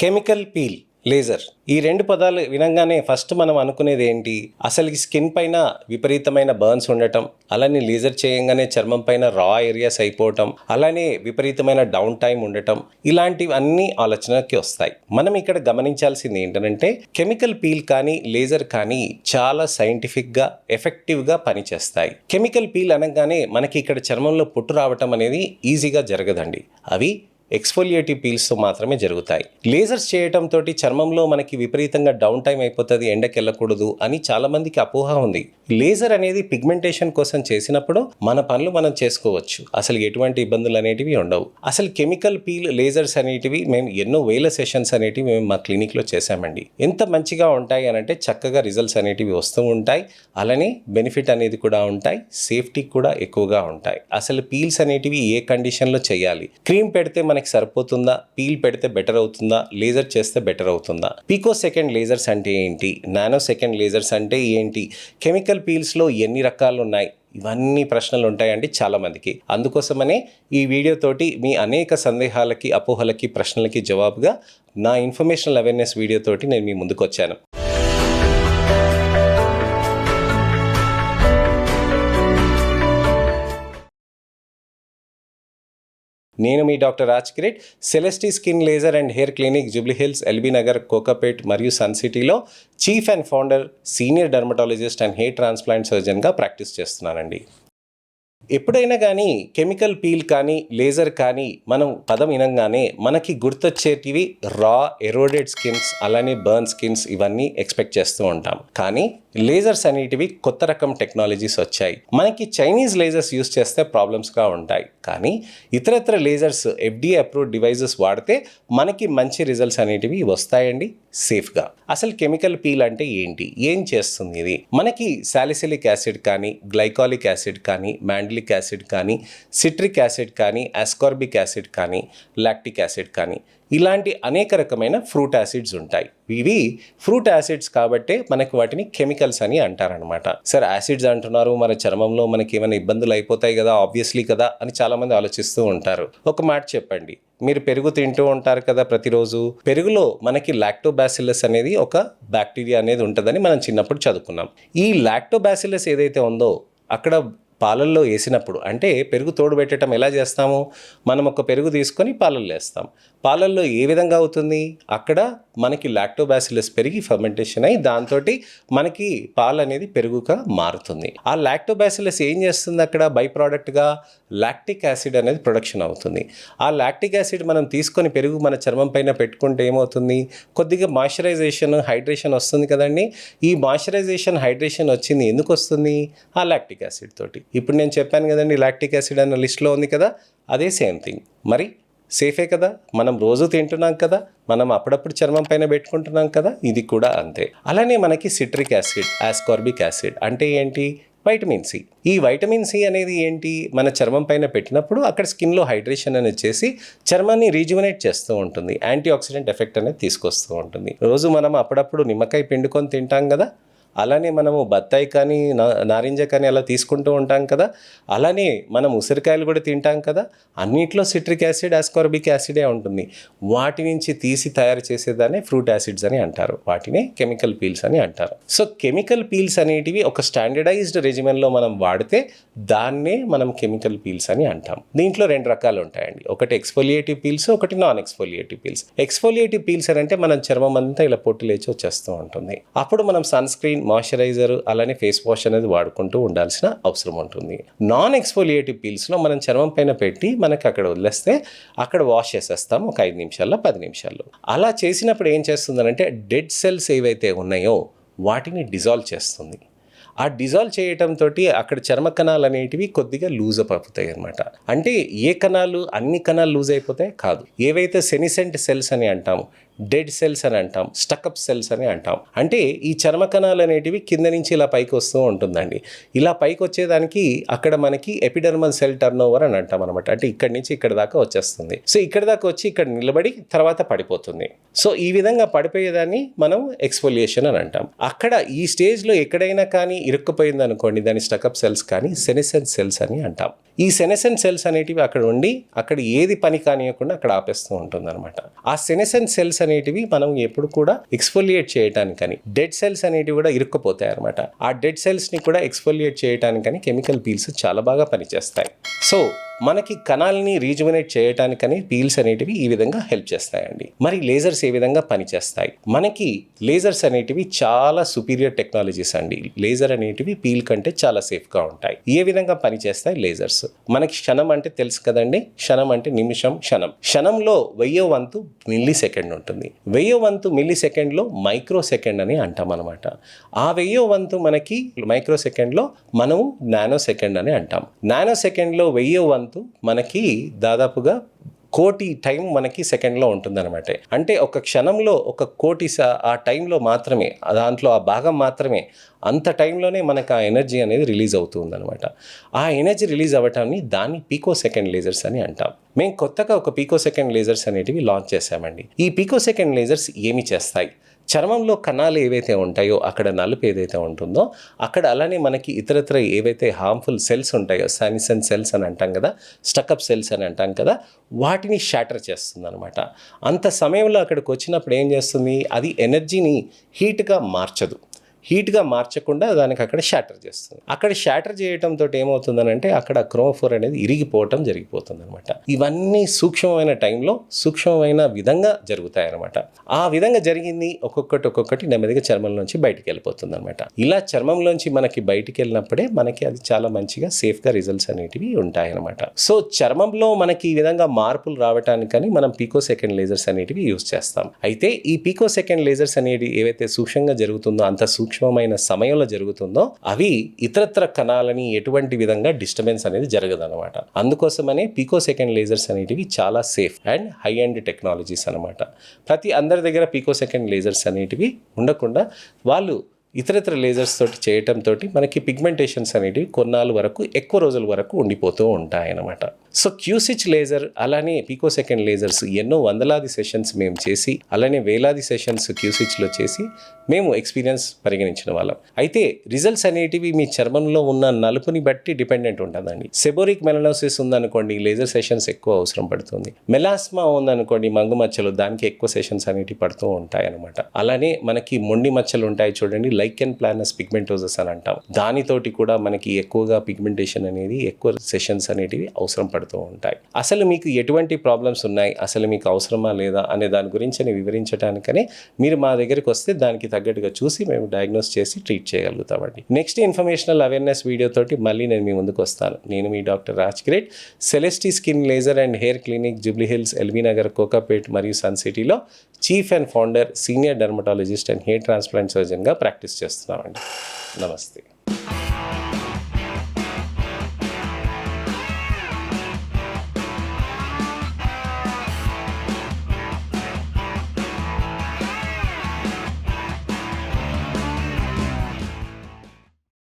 Chemical peel, laser, ఈ రెండు పదాలు వినంగానే ఫస్ట్ మనం అనుకునేది ఏంటి? అసలు ఈ స్కిన్ పైన విపరీతమైన బర్న్స్ ఉండటం, అలానే లేజర్ చేయంగానే చర్మం పైన రా ఏరియాస్ అయిపోవటం, అలానే విపరీతమైన డౌన్ టైం ఉండటం, ఇలాంటివన్నీ ఆలోచనకి వస్తాయి. మనం ఇక్కడ గమనించాల్సింది ఏంటంటే కెమికల్ పీల్ కానీ లేజర్ కానీ చాలా సైంటిఫిక్గా ఎఫెక్టివ్గా పనిచేస్తాయి. కెమికల్ పీల్ అనగానే మనకి ఇక్కడ చర్మంలో పుట్టు రావటం అనేది ఈజీగా జరగదండి. అవి ఎక్స్ఫోలియేటివ్ పీల్స్తో మాత్రమే జరుగుతాయి. లేజర్స్ చేయటంతో చర్మంలో మనకి విపరీతంగా డౌన్ టైం అయిపోతుంది, ఎండకి వెళ్ళకూడదు అని చాలామందికి అపోహ ఉంది. లేజర్ అనేది పిగ్మెంటేషన్ కోసం చేసినప్పుడు మన పనులు మనం చేసుకోవచ్చు, అసలు ఎటువంటి ఇబ్బందులు అనేటివి ఉండవు. అసలు కెమికల్ పీల్ లేజర్స్ అనేటివి మేము ఎన్నో వేల సెషన్స్ అనేటివి మేము మా క్లినిక్లో చేశామండి. ఎంత మంచిగా ఉంటాయి అని అంటే చక్కగా రిజల్ట్స్ అనేటివి వస్తూ ఉంటాయి, అలానే బెనిఫిట్ అనేది కూడా ఉంటాయి, సేఫ్టీ కూడా ఎక్కువగా ఉంటాయి. అసలు పీల్స్ అనేటివి ఏ కండిషన్లో చేయాలి, క్రీమ్ పెడితే మనకి సరిపోతుందా, పీల్ పెడితే బెటర్ అవుతుందా, లేజర్ చేస్తే బెటర్ అవుతుందా, పికో సెకండ్ లేజర్స్ అంటే ఏంటి, నానో సెకండ్ లేజర్స్ అంటే ఏంటి, కెమికల్ పీల్స్లో ఎన్ని రకాలు ఉన్నాయి, ఇవన్నీ ప్రశ్నలు ఉంటాయండి చాలామందికి. అందుకోసమనే ఈ వీడియోతోటి మీ అనేక సందేహాలకి, అపోహలకి, ప్రశ్నలకి జవాబుగా నా ఇన్ఫర్మేషనల్ అవేర్నెస్ వీడియోతోటి నేను మీ ముందుకు వచ్చాను. నేను మీ doctor Raj Kireet, Celestee skin laser and hair clinic, Jubilee Hills, LB Nagar, Kokapet మరియు సన్ సిటీలో chief and founder, senior dermatologist and hair transplant సర్జన్గా ప్రాక్టీస్ చేస్తున్నానండి. ఎప్పుడైనా కానీ కెమికల్ పీల్ కానీ లేజర్ కానీ మనం పదం వినంగానే మనకి గుర్తొచ్చేటివి రా, ఎరోడెడ్ స్కిన్స్, అలానే బర్న్ స్కిన్స్, ఇవన్నీ ఎక్స్పెక్ట్ చేస్తూ ఉంటాం. కానీ లేజర్స్ అనేటివి కొత్త రకం టెక్నాలజీస్ వచ్చాయి. మనకి చైనీస్ లేజర్స్ యూస్ చేస్తే ప్రాబ్లమ్స్గా ఉంటాయి, కానీ ఇతరత్ర లేజర్స్ FDA అప్రూవ్డ్ డివైజెస్ వాడితే మనకి మంచి రిజల్ట్స్ అనేటివి వస్తాయండి సేఫ్గా. అసలు కెమికల్ పీల్ అంటే ఏంటి, ఏం చేస్తుంది ఇది? మనకి సాలిసిలిక్ యాసిడ్ కానీ, గ్లైకాలిక్ యాసిడ్ కానీ, మాండలిక్ యాసిడ్ కానీ, సిట్రిక్ యాసిడ్ కానీ, ఆస్కార్బిక్ యాసిడ్ కానీ, లాక్టిక్ యాసిడ్ కానీ, ఇలాంటి అనేక రకమైన ఫ్రూట్ యాసిడ్స్ ఉంటాయి. ఇవి ఫ్రూట్ యాసిడ్స్ కాబట్టే మనకు వాటిని కెమికల్స్ అని అంటారనమాట. సార్ యాసిడ్స్ అంటున్నారు, మన చర్మంలో మనకి ఏమైనా ఇబ్బందులు అయిపోతాయి కదా, ఆబ్వియస్లీ కదా అని చాలామంది ఆలోచిస్తూ ఉంటారు. ఒక మాట చెప్పండి, మీరు పెరుగు తింటూ ఉంటారు కదా ప్రతిరోజు. పెరుగులో మనకి లాక్టోబాసిల్లస్ అనేది ఒక బ్యాక్టీరియా అనేది ఉంటుందని మనం చిన్నప్పుడు చదువుకున్నాం. ఈ లాక్టోబాసిల్లస్ ఏదైతే ఉందో అక్కడ పాలల్లో వేసినప్పుడు, అంటే పెరుగు తోడు పెట్టడం ఎలా చేస్తాము, మనం ఒక పెరుగు తీసుకొని పాలల్లో వేస్తాం. పాలల్లో ఏ విధంగా అవుతుంది, అక్కడ మనకి లాక్టోబాసిల్లస్ పెరిగి ఫర్మెంటేషన్ అయ్యి దాంతో మనకి పాలు అనేది పెరుగుగా మారుతుంది. ఆ లాక్టోబాసిల్లస్ ఏం చేస్తుంది, అక్కడ బై ప్రోడక్ట్గా లాక్టిక్ యాసిడ్ అనేది ప్రొడక్షన్ అవుతుంది. ఆ లాక్టిక్ యాసిడ్ మనం తీసుకొని పెరుగు మన చర్మం పైన పెట్టుకుంటే ఏమవుతుంది, కొద్దిగా మాయిశ్చరైజేషన్, హైడ్రేషన్ వస్తుంది కదండి. ఈ మాయిశ్చరైజేషన్, హైడ్రేషన్ వచ్చింది ఎందుకు వస్తుంది, ఆ లాక్టిక్ యాసిడ్ తోటి. ఇప్పుడు నేను చెప్పాను కదండి, లాక్టిక్ యాసిడ్ అన్న లిస్ట్లో ఉంది కదా, అదే సేమ్ థింగ్. మరి సేఫే కదా, మనం రోజు తింటున్నాం కదా, మనం అప్పుడప్పుడు చర్మం పైన పెట్టుకుంటున్నాం కదా, ఇది కూడా అంతే. అలానే మనకి సిట్రిక్ యాసిడ్, ఆస్కార్బిక్ యాసిడ్ అంటే ఏంటి, వైటమిన్ సి. ఈ వైటమిన్ సి అనేది ఏంటి, మన చర్మం పైన పెట్టినప్పుడు అక్కడ స్కిన్లో హైడ్రేషన్ అనేది చేసి చర్మాన్ని రీజువనేట్ చేస్తూ ఉంటుంది, యాంటీ ఆక్సిడెంట్ ఎఫెక్ట్ అనేది తీసుకొస్తూ ఉంటుంది. రోజు మనం అప్పుడప్పుడు నిమ్మకాయ పిండుకొని తింటాం కదా, అలానే మనము బత్తాయి కానీ, నారింజ కానీ అలా తీసుకుంటూ ఉంటాం కదా, అలానే మనం ఉసిరికాయలు కూడా తింటాం కదా, అన్నిట్లో సిట్రిక్ యాసిడ్, ఆస్కార్బిక్ యాసిడే ఉంటుంది. వాటి నుంచి తీసి తయారు చేసేదాన్ని ఫ్రూట్ యాసిడ్స్ అని అంటారు, వాటినే కెమికల్ పీల్స్ అని అంటారు. సో కెమికల్ పీల్స్ అనేటివి ఒక స్టాండర్డైజ్డ్ రెజిమెన్లో మనం వాడితే దాన్నే మనం కెమికల్ పీల్స్ అని అంటాం. దీంట్లో రెండు రకాలు ఉంటాయండి, ఒకటి ఎక్స్ఫోలియేటివ్ పీల్స్, ఒకటి నాన్ ఎక్స్ఫోలియేటివ్ పీల్స్. ఎక్స్ఫోలియేటివ్ పీల్స్ అని అంటే మనం చర్మం అంతా ఇలా పొట్టు లేచి వచ్చేస్తూ ఉంటుంది, అప్పుడు మనం సన్ స్క్రీన్, మాయిశ్చరైజర్, అలానే ఫేస్ వాష్ అనేది వాడుకుంటూ ఉండాల్సిన అవసరం ఉంటుంది. నాన్ ఎక్స్ఫోలియేటివ్ పీల్స్లో మనం చర్మం పైన పెట్టి మనకి అక్కడ వదిలేస్తే అక్కడ వాష్ చేసేస్తాం ఒక 5 నిమిషాల్లో 10 నిమిషాల్లో. అలా చేసినప్పుడు ఏం చేస్తుందనంటే డెడ్ సెల్స్ ఏవైతే ఉన్నాయో వాటిని డిజాల్వ్ చేస్తుంది. ఆ డిజాల్వ్ చేయటంతో అక్కడ చర్మ కణాలు అనేటివి కొద్దిగా లూజ్ అప్ అవుతాయి అనమాట. అంటే ఏ కణాలు, అన్ని కణాలు లూజ్ అయిపోతాయి కాదు. ఏవైతే సెనిసెంట్ సెల్స్ అని అంటాము, డెడ్ సెల్స్ అని అంటాం, స్టకప్ సెల్స్ అని అంటాం. అంటే ఈ చర్మ కణాలు అనేటివి కింద నుంచి ఇలా పైకి వస్తూ ఉంటుందండి. ఇలా పైకి వచ్చేదానికి అక్కడ మనకి ఎపిడర్మల్ సెల్ టర్న్ ఓవర్ అని అంటాం అనమాట. అంటే ఇక్కడి నుంచి ఇక్కడ దాకా వచ్చేస్తుంది. సో ఇక్కడ దాకా వచ్చి ఇక్కడ నిలబడి తర్వాత పడిపోతుంది. సో ఈ విధంగా పడిపోయేదాన్ని మనం ఎక్స్ఫోలియేషన్ అని అంటాం. అక్కడ ఈ స్టేజ్లో ఎక్కడైనా కానీ ఇరుక్కుపోయింది అనుకోండి, దాని స్టకప్ సెల్స్ కానీ సెనిసెంట్ సెల్స్ అని అంటాం. ఈ సెనెసెంట్ సెల్స్ అనేటివి అక్కడ ఉండి అక్కడ ఏది పని కానియకుండా అక్కడ ఆపేస్తూ ఉంటుంది అనమాట. ఆ సెనెసెంట్ సెల్స్ అనేటివి మనం ఎప్పుడు కూడా ఎక్స్ఫోలియేట్ చేయడానికని, డెడ్ సెల్స్ అనేటివి కూడా ఇరుక్కుపోతాయి అనమాట. ఆ డెడ్ సెల్స్ని కూడా ఎక్స్ఫోలియేట్ చేయడానికని కెమికల్ పీల్స్ చాలా బాగా పనిచేస్తాయి. సో మనకి కణాలని రీజువనేట్ చేయడానికని పీల్స్ అనేటివి ఈ విధంగా హెల్ప్ చేస్తాయండి. మరి లేజర్స్ ఏ విధంగా పనిచేస్తాయి? మనకి లేజర్స్ అనేటివి చాలా సుపీరియర్ టెక్నాలజీస్ అండి. లేజర్ అనేటివి పీల్ కంటే చాలా సేఫ్గా ఉంటాయి. ఏ విధంగా పనిచేస్తాయి లేజర్స్? మనకి క్షణం అంటే తెలుసు కదండి. క్షణం అంటే నిమిషం, క్షణం. క్షణంలో 1000వ వంతు మిల్లీ సెకండ్ ఉంటుంది. 1000వ వంతు మిల్లీ సెకండ్లో మైక్రో సెకండ్ అని అంటాం అనమాట. ఆ 1000వ వంతు మనకి మైక్రో సెకండ్లో మనము నానో సెకండ్ అని అంటాం. నానో సెకండ్లో 1000వ వంతు మనకి దాదాపుగా కోటి టైం మనకి సెకండ్లో ఉంటుందన్నమాట. అంటే ఒక క్షణంలో 1 కోటి ఆ టైంలో మాత్రమే, దాంట్లో ఆ భాగం మాత్రమే, అంత టైంలోనే మనకు ఆ ఎనర్జీ అనేది రిలీజ్ అవుతుందన్నమాట. ఆ ఎనర్జీ రిలీజ్ అవ్వటాన్ని దాన్ని పీకో సెకండ్ లేజర్స్ అని అంటాం. మేము కొత్తగా ఒక పీకో సెకండ్ లేజర్స్ అనేటివి లాంచ్ చేశామండి. ఈ పీకో సెకండ్ లేజర్స్ ఏమి చేస్తాయి? చర్మంలో కణాలు ఏవైతే ఉంటాయో అక్కడ నలుపు ఏదైతే ఉంటుందో అక్కడ అలానే మనకి ఇతరత్ర ఏవైతే హార్మ్ఫుల్ సెల్స్ ఉంటాయో, సానిసెంట్ సెల్స్ అని అంటాం కదా, స్టకప్ సెల్స్ అని అంటాం కదా, వాటిని షాటర్ చేస్తుంది అనమాట. అంత సమయంలో అక్కడికి వచ్చినప్పుడు ఏం చేస్తుంది? అది ఎనర్జీని హీట్గా మార్చదు. హీట్గా మార్చకుండా దానికి అక్కడ షాటర్ చేస్తుంది. అక్కడ షాటర్ చేయడంతో ఏమవుతుందనంటే అక్కడ క్రోమోఫోర్ అనేది ఇరిగిపోవటం జరిగిపోతుంది అనమాట. ఇవన్నీ సూక్ష్మమైన టైంలో సూక్ష్మమైన విధంగా జరుగుతాయి అనమాట. ఆ విధంగా జరిగింది ఒక్కొక్కటి నెమ్మదిగా చర్మంలోంచి బయటికి వెళ్ళిపోతుంది అనమాట. ఇలా చర్మంలోంచి మనకి బయటికి వెళ్ళినప్పుడే మనకి అది చాలా మంచిగా సేఫ్గా రిజల్ట్స్ అనేటివి ఉంటాయి అనమాట. సో చర్మంలో మనకి ఈ విధంగా మార్పులు రావటానికని మనం పీకో సెకండ్ లేజర్స్ అనేటివి యూజ్ చేస్తాం. అయితే ఈ పీకో సెకండ్ లేజర్స్ అనేవి ఏవైతే సూక్ష్మంగా జరుగుతుందో, అంత సూక్ష్మమైన సమయంలో జరుగుతుందో అవి ఇతరత్ర కణాలని ఎటువంటి విధంగా డిస్టర్బెన్స్ అనేది జరగదన్నమాట. అందుకోసమనే పీకో సెకండ్ లేజర్స్ అనేటివి చాలా safe and high end technologies అనమాట. అందరి దగ్గర పీకో సెకండ్ లేజర్స్ అనేటివి ఉండకుండా వాళ్ళు ఇతరత్ర లేజర్స్ తోటి చేయటంతో మనకి పిగ్మెంటేషన్స్ అనేటివి కొన్నాళ్ళ వరకు, ఎక్కువ రోజుల వరకు ఉండిపోతూ ఉంటాయన్నమాట. సో క్యూసిచ్ లేజర్ అలానే పీకో సెకండ్ లేజర్స్ ఎన్నో వందలాది సెషన్స్ మేము చేసి, అలానే వేలాది సెషన్స్ క్యూసిచ్లో చేసి మేము ఎక్స్పీరియన్స్ పరిగణించిన వాళ్ళం. అయితే రిజల్ట్స్ అనేటివి మీ చర్మంలో ఉన్న నలుపుని బట్టి డిపెండెంట్ ఉంటుందండి. సెబోరిక్ మెలనోసిస్ ఉందనుకోండి, లేజర్ సెషన్స్ ఎక్కువ అవసరం పడుతుంది. మెలాస్మా ఉందనుకోండి, మంగు మచ్చలు, దానికి ఎక్కువ సెషన్స్ అనేటివి పడుతూ ఉంటాయి అనమాట. అలానే మనకి మొండి మచ్చలు ఉంటాయి చూడండి, లైకెన్ ప్లానస్ పిగ్మెంటోసస్ అని అంటాం. దానితోటి కూడా మనకి ఎక్కువగా పిగ్మెంటేషన్ అనేది, ఎక్కువ సెషన్స్ అనేటివి అవసరం పడుతూ ఉంటాయి. అసలు మీకు ఎటువంటి ప్రాబ్లమ్స్ ఉన్నాయి, అసలు మీకు అవసరమా లేదా అనే దాని గురించి వివరించడానికనే మీరు మా దగ్గరికి వస్తే దానికి తగ్గట్టుగా చూసి మేము డయాగ్నోస్ చేసి ట్రీట్ చేయగలుగుతామండి. నెక్స్ట్ ఇన్ఫర్మేషనల్ అవేర్నెస్ వీడియోతోటి మళ్ళీ నేను మీ ముందుకు వస్తాను. నేను మీ doctor Raj Kireet, Celestee skin laser and hair clinic, Jubilee Hills, LB Nagar, Kokapet మరియు సన్ సిటీలో chief and founder, senior dermatologist and hair transplant సర్జన్గా ప్రాక్టీస్ చేస్తున్నామండి. నమస్తే.